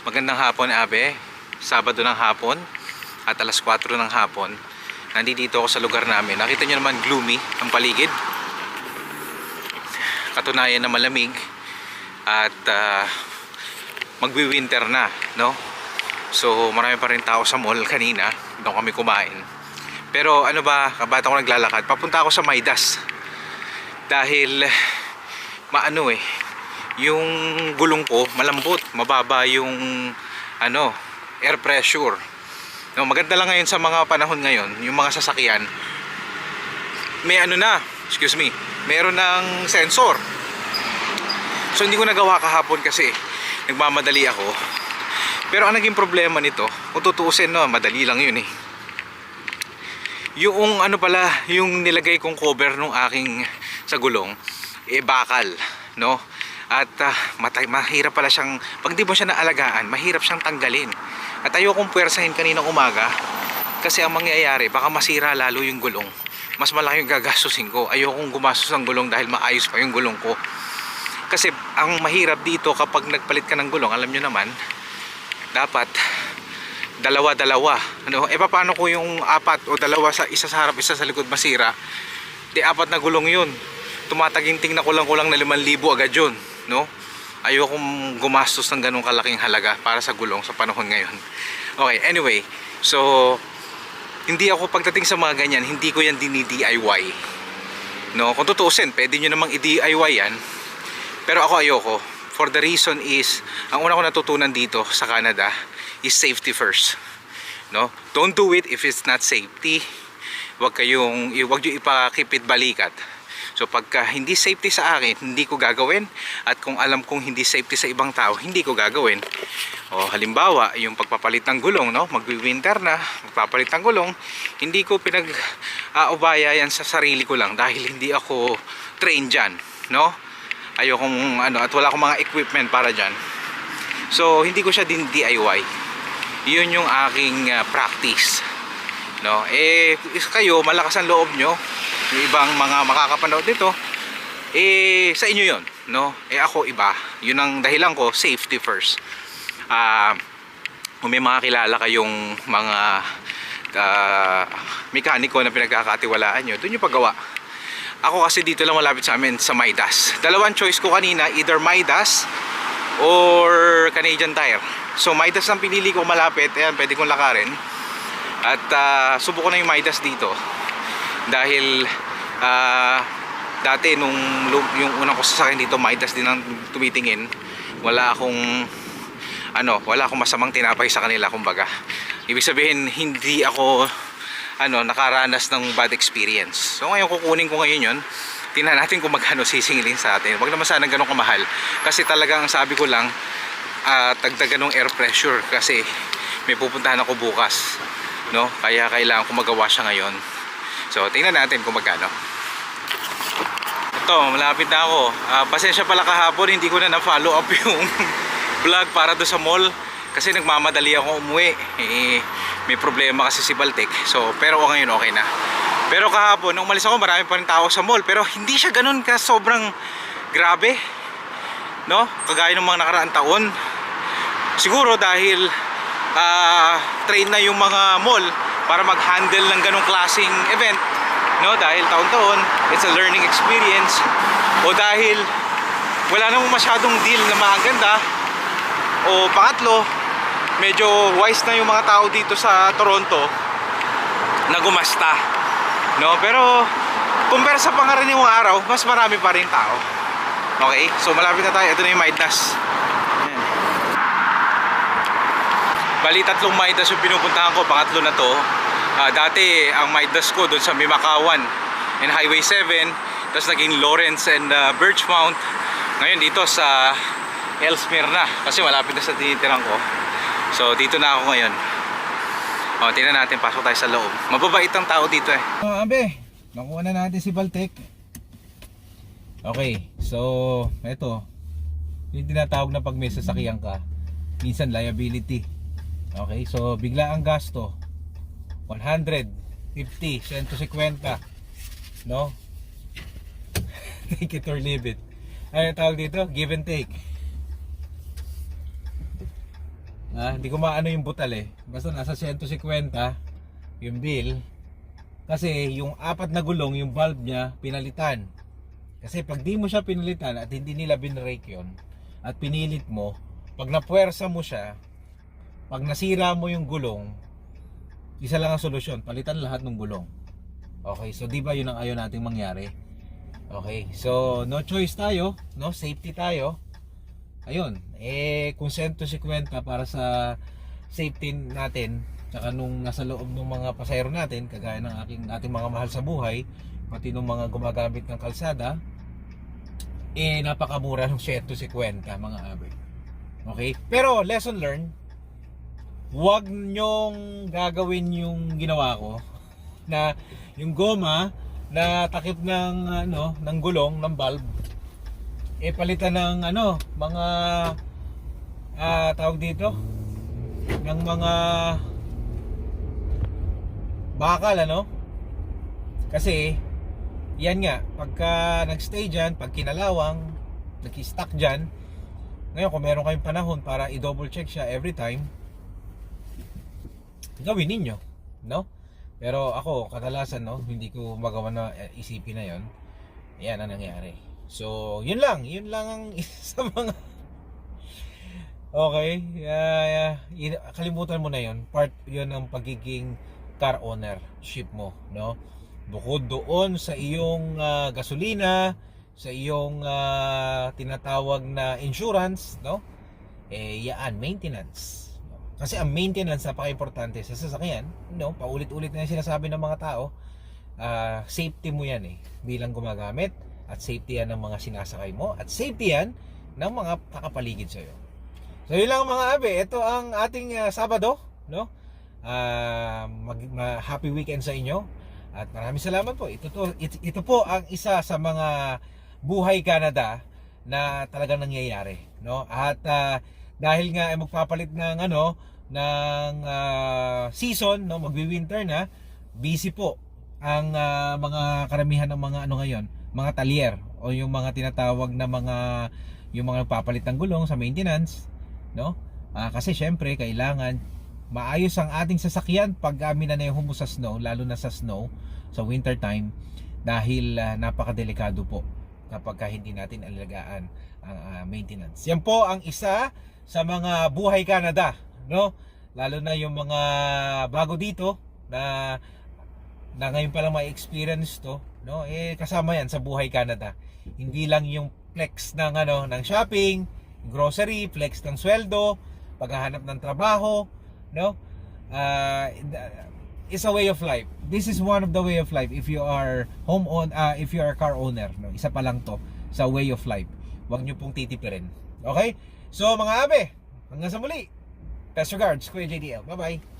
Magandang hapon, Abe. Sabado ng hapon at alas 4 ng hapon. Nandito ako sa lugar namin. Nakita nyo naman gloomy ang paligid. Katunayan na malamig at magwi-winter na, no? So marami pa rin tao sa mall kanina. Doon kami kumain. Pero ano ba, kabata ko naglalakad. Papunta ako sa Midas. Dahil maano yung gulong ko malambot, mababa yung air pressure. No, maganda lang ngayon sa mga panahon ngayon, yung mga sasakyan may meron ng sensor. So hindi ko nagawa kahapon kasi nagmamadali ako. Pero ang naging problema nito, kung tutuusin, no, madali lang yun yung yung nilagay kong cover nung aking sa gulong bakal, no? At mahirap pala siyang, pag di mo siya naalagaan, mahirap siyang tanggalin. At ayokong puwersahin kaninang umaga kasi ang mangyayari, baka masira lalo yung gulong. Mas malaki yung gagastusin ko. Ayokong gumastos ng gulong dahil maayos pa yung gulong ko. Kasi ang mahirap dito kapag nagpalit ka ng gulong, alam nyo naman, dapat dalawa-dalawa. Paano ko yung apat o dalawa, isa sa harap, isa sa likod masira? Di apat na gulong yun. Tumataginting na kulang-kulang na 5,000 agad yun, no? Ayokong gumastos ng ganong kalaking halaga para sa gulong sa panahon ngayon. Okay, anyway, so hindi ako, pagdating sa mga ganyan, hindi ko yan dini-DIY, no? Kung tutuusin, pwede nyo namang i-DIY yan, pero ako ayoko. For the reason is, ang una ko natutunan dito sa Canada is safety first, no? Don't do it if it's not safety. Wag nyo ipakipit balikat. So pagka hindi safety sa akin, hindi ko gagawin. At kung alam kong hindi safety sa ibang tao, hindi ko gagawin. O halimbawa, yung pagpapalit ng gulong, no? Magwi-winter na, magpapalit ng gulong, hindi ko pinag-aubaya yan sa sarili ko lang dahil hindi ako trained dyan, no? Ayokong at wala akong mga equipment para dyan. So hindi ko siya din DIY. Yun yung aking practice, no? Kayo, malakas ang loob nyo, yung ibang mga makakapanood nito, sa inyo yon, no? Ako iba, yun ang dahilan ko, safety first. Kung may mga kilala kayong mga mekaniko na pinagkakatiwalaan nyo, doon yung paggawa. Ako kasi dito lang malapit sa amin, sa Midas. Dalawang choice ko kanina, either Midas or Canadian Tire. So Midas ang pinili ko malapit, ayan, pwede kong lakarin. At subukan na yung Midas dito dahil dati yung unang ko sasakyan dito, Midas din ang tumitingin. Wala akong masamang tinapay sa kanila, kumbaga. Ibig sabihin, hindi ako nakaranas ng bad experience. So ngayon kukunin ko ngayon yun. Tingnan natin kung magkano sisingilin sa atin. Wag naman sana ganun kamahal kasi talagang sabi ko lang, dagdagan ng air pressure kasi may pupuntahan ako bukas, no? Kaya kailangan ko magawa siya ngayon. So tingnan natin kung magkano. Ito, malapit na ako. Pasensya pala kahapon, hindi ko na na-follow up yung vlog para doon sa mall kasi nagmamadali ako umuwi. May problema kasi si Baltic. So pero ngayon okay na. Pero kahapon nung umalis ako, marami pa rin tao sa mall, pero hindi siya ganun ka sobrang grabe, no? Kagaya ng mga nakaraang taon. Siguro dahil train na yung mga mall para mag-handle ng ganong klaseng event, no? Dahil taon-taon, it's a learning experience. O dahil wala namang masyadong deal na maganda. O pangatlo, medyo wise na yung mga tao dito sa Toronto na gumasta, no? Pero kumpara sa pangaraniwang araw, mas marami pa rin tao. Okay, so malapit na tayo. Ito na yung Midas. Ayan. Bali, 3 Midas yung pinupuntahan ko, pangatlo na to. Dati ang Midas ko doon sa Mimakawan and Highway 7, tapos naging Lawrence and Birchmount. Ngayon dito sa Ellesmere na kasi malapit na sa tinitirang ko. So dito na ako ngayon. Tingnan natin, pasok tayo sa loob. Mababait ang tao dito Abe, nakuha na natin si Baltic. Okay, so ito yung tinatawag na pag may sasakyan ka, minsan liability. Okay, so bigla ang gasto 150, 150, no? Take it or leave it. Ano tawag dito? Give and take. Hindi ko maano yung butal eh. Basta nasa 150 yung bill. Kasi yung 4 na gulong, yung valve niya, pinalitan. Kasi pag di mo siya pinalitan at hindi nila binrake yun, at pinilit mo, pag napuwersa mo siya, pag nasira mo yung gulong, isa lang ang solusyon, palitan lahat ng gulong. Okay, so di ba yun ang ayaw nating mangyari? Okay, so no choice tayo, no, safety tayo. Ayun, kung 150 para sa safety natin, tsaka nung nasa loob ng mga pasahero natin, kagaya ng ating mga mahal sa buhay, pati nung mga gumagamit ng kalsada, napakamura ng 150 mga abe. Okay? Pero lesson learned, huwag nyong gagawin yung ginawa ko na yung goma na takip ng ng gulong ng valve palitan ng mga tawag dito ng mga bakal kasi yan nga pagka nagstay dyan, pag kinalawang nag-stuck dyan, ngayon kung meron kayong panahon para i-double check siya every time, gawin ninyo, no? Pero ako kadalasan hindi ko magawa na isipin na yon. Yan ang nangyari. So yun lang ang isa sa mga okay, kalimutan mo na yon. Part yun ng pagiging car ownership mo, no? Bukod doon sa iyong gasolina, sa iyong tinatawag na insurance, no? Yan, maintenance. Kasi ang maintenance napaka-importante sa sasakyan, no? Paulit-ulit na yung sinasabi ng mga tao. Safety mo yan bilang gumagamit, at safety yan ng mga sinasakay mo, at safety yan ng mga kakapaligid sa iyo. So yun lang mga abe, ito ang ating Sabado, no? Happy weekend sa inyo. At maraming salamat po. Ito po ang isa sa mga buhay Canada na talagang nangyayari, no? At dahil nga ay magpapalit ng season, no, magwi-winter na, busy po ang mga karamihan ng mga ngayon, mga talyer o yung mga tinatawag na yung mga nagpapalit ng gulong sa maintenance, no? Kasi syempre kailangan maayos ang ating sasakyan pag na yung humus sa snow, lalo na sa snow sa winter time, dahil napakadelikado po kapag hindi natin alagaan ang maintenance. Yan po ang isa sa mga buhay Canada, no? Lalo na yung mga bago dito na ngayon pa lang ma-experience to, no? Kasama yan sa buhay Canada. Hindi lang yung flex ng ng shopping, grocery, flex ng sweldo, paghahanap ng trabaho, no? It's a way of life. This is one of the way of life if you are if you are car owner, no? Isa pa lang to sa way of life. Huwag niyo pong titipirin. Okay? So mga abe, hanggang sa muli. Best regards, Kuya JDL. Bye-bye.